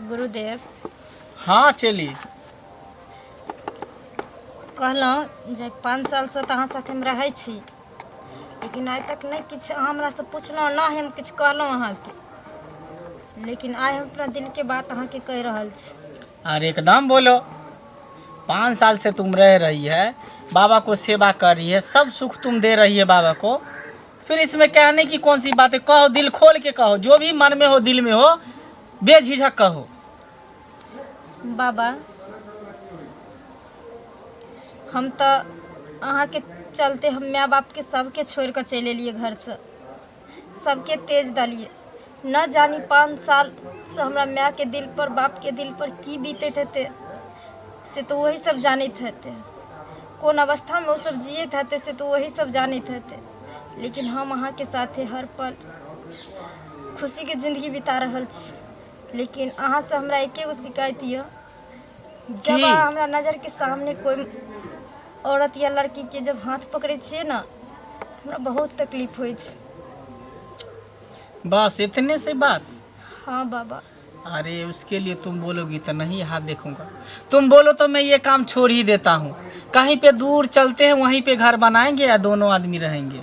गुरुदेव हाँ चली कहलहुँ जे 5 साल से तो अहाँ साथे में रहै छी, लेकिन आइ तक नहीं किछु हमरा से पुछलहुँ ना हम किछु कहलहुँ अहाँके, लेकिन आइ हम अपना दिल के बात अहाँके कह रहल छी। अरे एकदम बोलो। 5 साल से तुम रह रही है, बाबा को सेवा कर रही है, सब सुख तुम दे रही है बाबा को, फिर इसमें कहने की कौन सी बात है? कहो, दिल खोल के कहो, जो भी मन में हो दिल में हो बेझिझक कहो। बाबा हम तो अहाँ के चलते हम माँ बाप के सबके छोड़ कर चले लिए घर से, सबके तेज दलिए। न जानी 5 साल से हमरा माँ के दिल पर बाप के दिल पर की बीते थे से तो वही सब जानते थे, कौन अवस्था में वो सब जिए थे से तो वही सब जानते थे। लेकिन हम अहाँ के साथे हर पल खुशी के जिंदगी बिता रहल छी। लेकिन अहाँ से हमरा एके गो शिकायत ये, जब अहाँ हमरा नजर के सामने कोई औरत या लड़की के जब हाथ पकड़े छिए ना, हमरा बहुत तकलीफ होइ छै। बस इतने से बात? हाँ बाबा। अरे उसके लिए तुम बोलोगी तो नहीं हाथ देखूंगा, तुम बोलो तो मैं ये काम छोड़ ही देता हूँ। कहीं पे दूर चलते हैं, वहीं पे घर बनाएंगे या दोनों आदमी रहेंगे।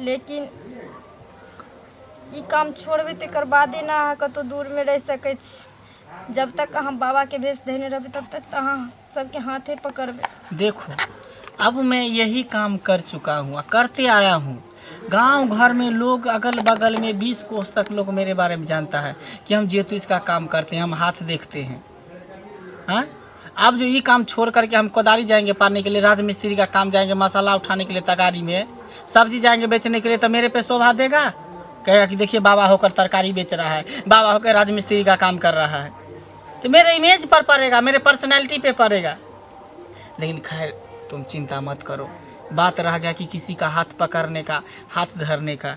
लेकिन ये काम छोड़बे तकर बादे ना अहाँ कतौ दूर में रह सकै छी। जब तक अहाँ बाबा के भेष देने रहबै तब तक तो अहाँ सबके हाथे पकड़बे। देखो अब मैं यही काम कर चुका हूँ, करते आया हूँ। गांव घर में लोग अगल बगल में 20 कोस तक लोग मेरे बारे में जानता है कि हम ज्योतिष का काम करते हैं, हम हाथ देखते हैं। हाँ, अब जो ये काम छोड़ करके हम कोदारी जाएंगे पाने के लिए, राजमिस्त्री का काम जाएंगे, मसाला उठाने के लिए तगारी में, सब्जी जाएंगे बेचने के लिए, तो मेरे पे शोभा देगा? कहेगा कि देखिए बाबा होकर तरकारी बेच रहा है, बाबा होकर राजमिस्त्री का काम कर रहा है, तो मेरे इमेज पर पड़ेगा, मेरे पर्सनैलिटी पे पड़ेगा। लेकिन खैर तुम चिंता मत करो। बात रह गया कि किसी का हाथ पकड़ने का, हाथ धरने का,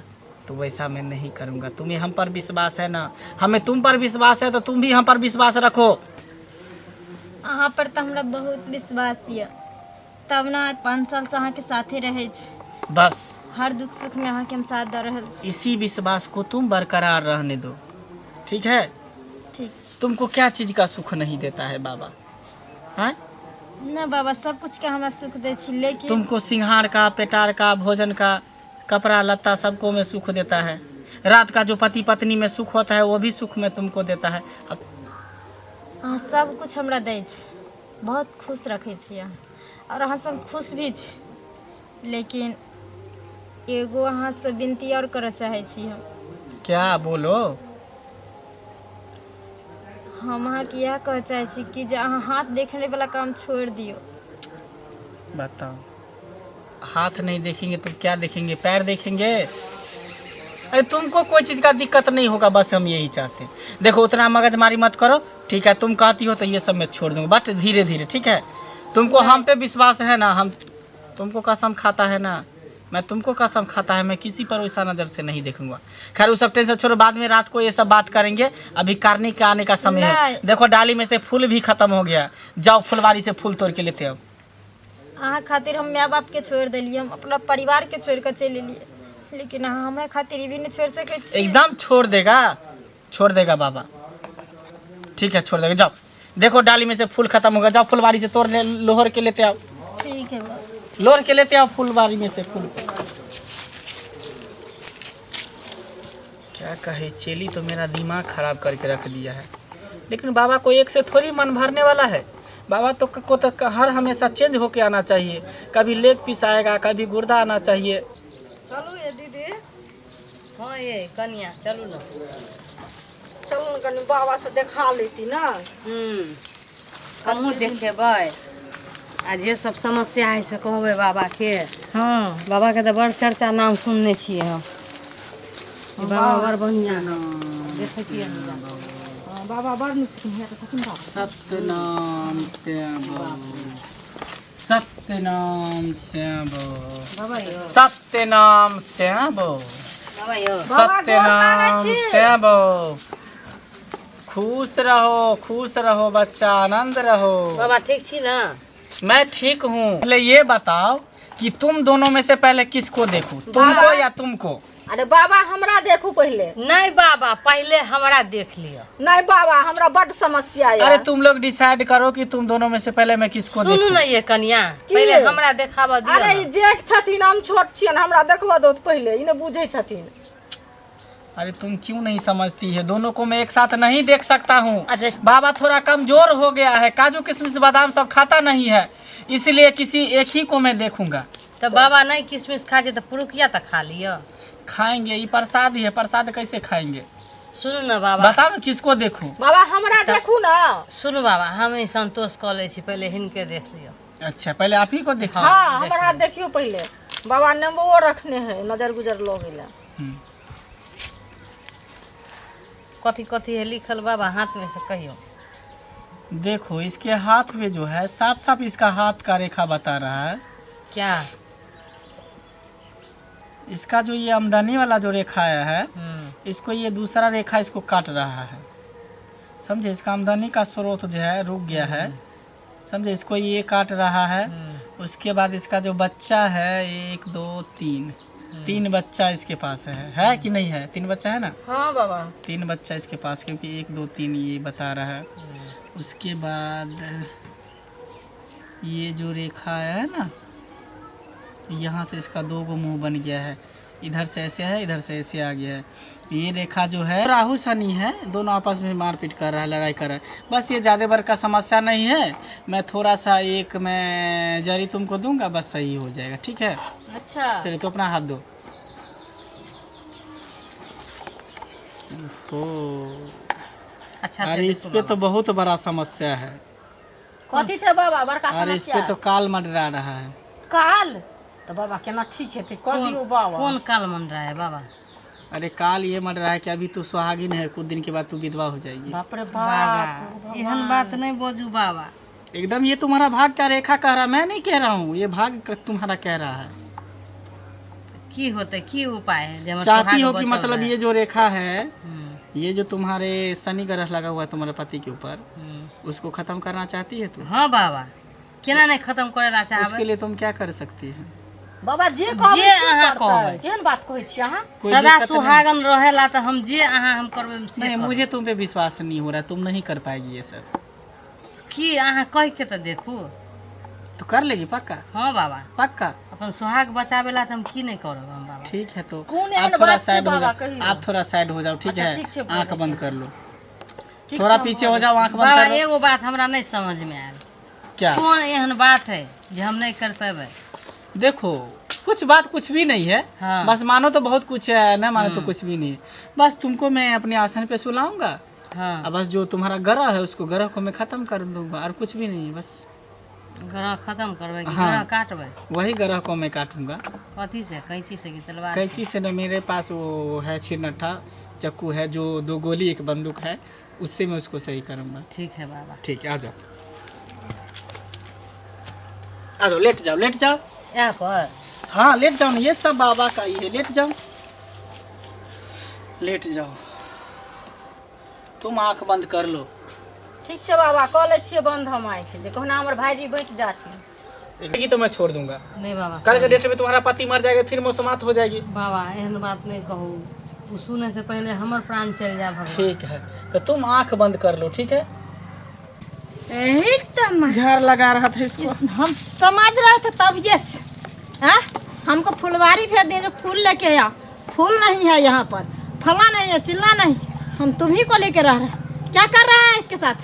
तो वैसा मैं नहीं करूँगा। तुम्हें हम पर विश्वास है ना, हमें तुम पर विश्वास है, तो तुम भी हम पर विश्वास रखो। अहाँ पर तो हमरा बहुत विश्वास ये, तब ना 5 साल से अहाँ के साथे रहे छी। बस हर दुख सुख में अहाँ के हम साथ दे रहल छी। इसी विश्वास को तुम बरकरार रहने दो, ठीक है? ठीक। तुमको क्या चीज़ का सुख नहीं देता है बाबा? हाँ ना बाबा, सब कुछ के हमरा सुख दे छी, लेकिन तुमको सिंहार का, पेटार का, भोजन का, कपड़ा लत्ता सबको में सुख देता है। रात का जो पति पत्नी में सुख होता है वो भी सुख में तुमको देता है। अब अहाँ सब कुछ हमरा दै छी, बहुत खुश रखे छी अहाँ, और अहाँ सब खुश भी छी। लेकिन एगो अहाँ से विनती और करऽ चाहे छी हम। क्या बोलो? हम अहाँ के यह कह चाहे छी कि जे अहाँ हाथ देखने वाला काम छोड़ दियो। बताओ, हाथ नहीं देखेंगे तो क्या देखेंगे? पैर देखेंगे? अरे तुमको कोई चीज़ का दिक्कत नहीं होगा, बस हम यही चाहते हैं। देखो उतना मगजमारी मत करो, ठीक है? तुम कहती हो तो ये सब मैं छोड़ दूंगा, बट धीरे धीरे, ठीक है? तुमको हम पे विश्वास है ना? हम तुमको कसम खाता है ना, मैं तुमको कसम खाता है, मैं किसी पर वैसा नज़र से नहीं देखूंगा। खैर वो सब टेंशन छोड़ो, बाद में रात को ये सब बात करेंगे। अभी कारने के आने का समय है। देखो डाली में से फूल भी खत्म हो गया, जाओ फुलवारी से फूल तोड़ के लेते आओ। अहाँ खातिर हम माँ बाप के छोड़ दिलिए, हम अपना परिवार के छोड़ कर चले लिए, लेकिन अहाँ हमरा खातिर भी नहीं छोड़ सके छी। एकदम छोड़ देगा, छोड़ देगा बाबा, ठीक है? छोड़ देगा। जाओ देखो डाली में से फूल खत्म होगा, जाओ फुलवारी से तोड़ ले, लोहर के लेते आओ। ठीक है बाबा। लोहर के लेते आओ फुलवारी में से फूल। क्या कहे, चेली तो मेरा दिमाग खराब करके रख दिया है। लेकिन बाबा को एक से थोड़ी मन भरने वाला है। बाबा तो को तो हर हमेशा चेंज होके आना चाहिए। कभी लेग पीस आएगा, कभी गुर्दा आना चाहिए। चलू ये दीदी, हाँ ये कन्या चलू ना। चलू न कनी बाबा से देखा लेती ना। हमहूँ देखेबै, आ जे सब समस्या है से कहबै बाबा के। हाँ बाबा के तो बड़ चर्चा नाम सुनने छियै हम, कि बाबा बड़ बढ़िया देखे छियै हम। हाँ, बाबा बड़ नीक छथिन, तो छथिन बाबा। सत्यनाम श्यामो, सत्यनाम श्यामो, बाबा यो, सत्यनाम श्यामो, बाबा यो, सत्यनाम श्यामो। खुश रहो, खुश रहो बच्चा, आनंद रहो। बाबा ठीक छी ना? मैं ठीक हूँ। पहले ये बताओ कि तुम दोनों में से पहले किसको देखूं, तुमको या तुमको? अरे बाबा हमरा देखू पहले। नहीं बाबा पहले हमरा देख लियो। नहीं बाबा हमरा बड़ समस्या है। अरे तुम लोग डिसाइड करो कि तुम दोनों में से पहले मैं किसको सुनू देखूं। ना ये कन्या की? पहले हमरा देखावा दियो अरे ना। ई जेठ छथिन हम छोट छियन हमरा देखबा दो पहले इने बुझे छथिन। अरे तुम क्यों नहीं समझती है, दोनों को मैं एक साथ नहीं देख सकता हूँ। अच्छा। बाबा थोड़ा कमजोर हो गया है, काजू किशमिश बादाम सब खाता नहीं है, इसलिए किसी एक ही को मैं देखूंगा। तो बाबा नहीं किशमिश खा तो पुरुकिया तो खा लियो। खाएंगे, ये प्रसाद ही है, प्रसाद कैसे खाएंगे? सुनू ना बाबा। बताओ मैं किसको देखूं? बाबा हमरा देखू ना। सुनू बाबा हम ही संतोष कर ले छी, पहले हिनके देख लियो। अच्छा पहले आप ही को देखो। हाँ हमरा देखियो पहले। बाबा नंबो रखने हैं नजर गुजर लोगे। कथी कथी है लिखल बाबा हाथ में से कहियो। देखो इसके हाथ में जो है साफ साफ इसका हाथ का रेखा बता रहा है। क्या? इसका जो ये आमदनी वाला जो रेखा है इसको ये दूसरा रेखा इसको काट रहा है, समझे? इसका आमदनी का स्रोत जो है रुक गया है, समझे? इसको ये काट रहा है। उसके बाद इसका जो बच्चा है 1 2 3 3 बच्चा इसके पास है कि नहीं है? 3 बच्चा है ना? हाँ बाबा 3 बच्चा इसके पास, क्योंकि 1 2 3 ये बता रहा है। उसके बाद ये जो रेखा है ना यहाँ से इसका 2 गो मुंह बन गया है, इधर से ऐसे है इधर से ऐसे आ गया है। ये रेखा जो है राहु शनि है, दोनों आपस में मारपीट कर रहा है, लड़ाई कर रहा है। बस ये ज़्यादा बड़ का समस्या नहीं है, मैं थोड़ा सा एक मैं जरी तुमको दूंगा, बस सही हो जाएगा, ठीक है? अच्छा चलिए तो अपना हाथ दो। अच्छा अरे इस पे तो बहुत बड़ा समस्या है। कथी छे बाबा बड़का अरे इस समस्या? पे तो काल मंडरा रहा है। काल तो बाबा केना ठीक है कह दियो बाबा। कौन काल मन रहा है बाबा? अरे काल ये मर रहा है कि अभी तू सुहागिन है, कुछ दिन के बाद तू विधवा हो जाएगी। बाप रे बाबा बाप। एहन बात नहीं बोझू बाबा। एकदम ये तुम्हारा भाग का रेखा कह रहा, मैं नहीं कह रहा हूँ, ये भाग तुम्हारा कह रहा है। की होते की उपाय है जे हमर चाहती सुहाग हो कि बचल मतलब रहे? ये जो रेखा है ये जो तुम्हारे शनि ग्रह लगा हुआ है तुम्हारे पति के ऊपर, उसको खत्म करना चाहती है तू? हाँ बाबा केना नहीं खत्म करेला उसके चाहबे? लिए तुम क्या कर सकती है? बाबा जे कहबै जे से अहाँ करतै। कहबै। केहन बात कहै छी अहाँ? कोई सदा दिक्कत सुहागन रहेला तो हम जे अहाँ हम करबे से नहीं, करबै। मुझे तुम पे विश्वास नहीं हो रहा, तुम नहीं कर पाएगी ये सब। की अहाँ कह के तो देखू। तो कर लेगी पक्का? हाँ बाबा पक्का? अपन सुहाग बचावेला तो हम की नहीं करब हम बाबा। ठीक है तो कौन एहन आप थोड़ा बात छै साइड हो बाबा जाओ, कहियो? आप थोड़ा साइड हो जाओ, ठीक अच्छा, है? ठीक छै, आंख बोलै बंद छी। कर लो, ठीक थोड़ा छै, पीछे हम हो जाओ, आंख बंद बाबा कर लो। एगो बात हमरा नहीं समझ में आयल। क्या? कौन एहन बात है जो हम नहीं कर पेबे? देखो कुछ बात कुछ भी नहीं है, हाँ। बस मानो तो बहुत कुछ है, न मानो तो कुछ भी नहीं है। बस तुमको मैं अपने आसन पे सुलाऊंगा, हाँ अब बस जो तुम्हारा ग्रह है उसको ग्रह को मैं खत्म कर दूंगा, और कुछ भी नहीं है। बस ग्रह खत्म करबे कि हाँ। ग्रह काटबे? वही ग्रह को मैं काटूंगा। कथी से? कैंची से कि तलवार? कैंची से न, मेरे पास वो है छिन्नठा चक्कू है, जो 2 गोली 1 बंदूक है, उससे मैं उसको सही करूंगा। ठीक है बाबा। ठीक है, आ जाओ आ जाओ, लेट जाओ लेट जाओ। यहाँ पर हाँ लेट जाओ ना, ये सब बाबा का ही है, लेट जाओ लेट जाओ। तुम आंख बंद कर लो। ठीक छै बाबा कह लै छियै बंद हम आँखि, जे कहना हमर भाईजी बच जाथिन। ये तो मैं छोड़ दूंगा, नहीं बाबा। कल के डेट में तुम्हारा पति मर जाएगा, फिर मौसमात हो जाएगी। बाबा एहन बात नहीं कहू, उ सुने से पहले हमर प्राण चल जाए भगवान। ठीक है तो तुम आंख बंद कर लो, ठीक है? एकदम झाड़ लगा रहा था इसको। हम समझ रहे थे तब ये हाँ? हमको फुलवारी भेज दिए जो फूल लेके आ, फूल नहीं है यहाँ पर, फला नहीं है चिल्ला नहीं, हम तुम्ही को लेके रह रहे हैं। क्या कर रहा है इसके साथ?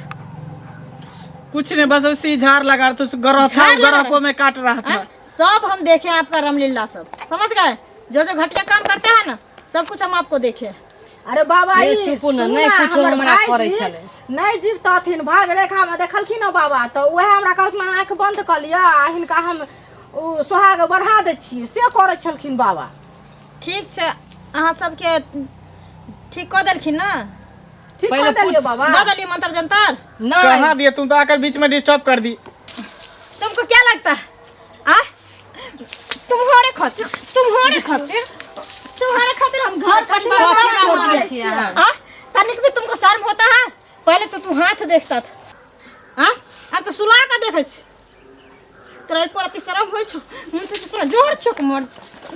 कुछ नहीं, बस उसी झाड़ लगा रहा था, उस ग्रह था, झाड़ लगा ग्रह रहा को मैं काट रहा था। हाँ? सब हम देखे आपका रामलीला, सब समझ गए, जो जो घटिया काम करते हैं ना सब कुछ हम आपको देखे। अरे बाबा ये चुप न, नहीं कुछो हमरा करै छले। नहीं जीवतथिन भाग रेखा में देखलखिन ना बाबा, तो वह हमरा कहलखिन आँख बंद कर लिया, आ हिनका हम सोहाग बढ़ा दै छियै, से करै छलखिन बाबा। ठीक छै, अहाँ सबके ठीक कऽ देलखिन ना? ठीक पहिले कर दियो बाबा। दऽ देलियै मंत्र जंतर? नहीं कहाँ दिए, तुम तो आकर बीच में डिस्टर्ब कर दी। तुमको क्या लगता है? आ? तुम्हारे खातिर हम घर परिवार कथी सब छोड़ बोलै दिए। छी अहाँ? आ? तनिक भी तुमको शर्म होता है? पहले तो तू हाथ देखता था, हाँ? अब तो सुला कर देखे छी। तेरा एक राती शर्म होय छो मुंह से तेरा जोर चक मर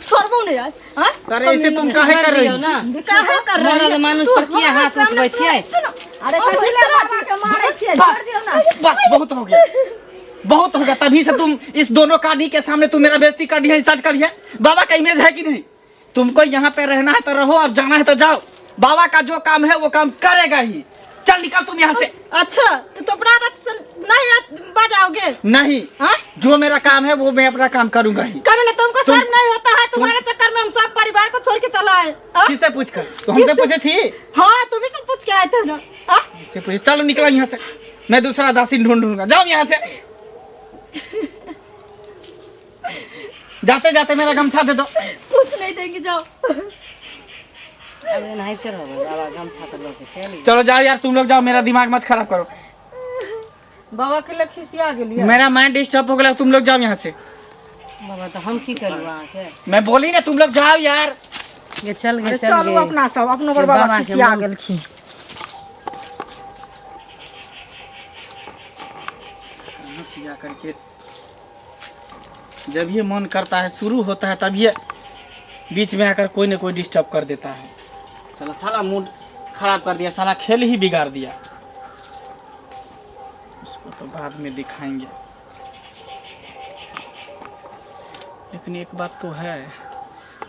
छोड़बो नहीं आज हां अरे ऐसे तुम काहे कर रही हो? ना काहे कर रही मरद मानुष पर किया हाथ उठबै छियै? अरे कथि ले बाबा के मारे छियै छोड़ दियो ना बस बहुत हो गया, बहुत हो गया। तभी से तुम इस दोनों कानी के सामने तुम मेरा बेइज्जती कर दी है, इंसल्ट करी है। बाबा का इमेज है कि नहीं? तुमको यहाँ पे रहना है तो रहो और जाना है तो जाओ। बाबा का जो काम है वो काम करेगा ही। चल निकल तुम यहाँ से। अच्छा तो अपना आदत से नहीं बजाओगे नहीं, हाँ? जो मेरा काम है वो मैं अपना काम करूंगा ही। कभी ना तुमको शर्म नहीं होता है? तुम्हारे चक्कर में हम सब परिवार को छोड़ के चला है हाँ? किससे पूछ कर? तो हमसे किससे? पूछे थी? हाँ तुम ही सब पूछ के आए थे ना हाँ? से पूछे। चलो निकलो यहाँ से, मैं दूसरा दासी ढूंढूंगा। जाओ यहाँ से। जाते जाते मेरा गमछा दे दो। कुछ नहीं देंगे जाओ। अबे नहीं ते रहबे बाबा गमछा त लोके चली। चलो जाओ यार, तुम लोग जाओ, मेरा दिमाग मत खराब करो। बाबा के लखिसिया गेलिए। मेरा माइंड डिस्टर्ब हो गया, तुम लोग जाओ यहाँ से। बाबा तो हम की करू वहां के? मैं बोली ना, तुम लोग जाओ यार। ये चल गे चल चलो गे अपना सब अपनो ये बाबा बाबा के खिसिया मन- गेलखिन। सिया करके जब ये मन करता है, शुरू होता है, तब ये बीच में आकर कोई ना कोई डिस्टर्ब कर देता है। साला साला मूड खराब कर दिया, साला खेल ही बिगाड़ दिया। उसको तो बाद में दिखाएंगे। लेकिन एक बात तो है,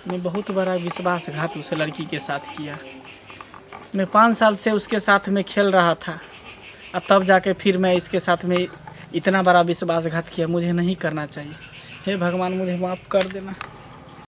मैं बहुत बड़ा विश्वासघात उस लड़की के साथ किया। मैं 5 साल से उसके साथ में खेल रहा था, और तब जाके फिर मैं इसके साथ में इतना बड़ा विश्वासघात किया। मुझे नहीं करना चाहिए। हे भगवान, मुझे माफ़ कर देना।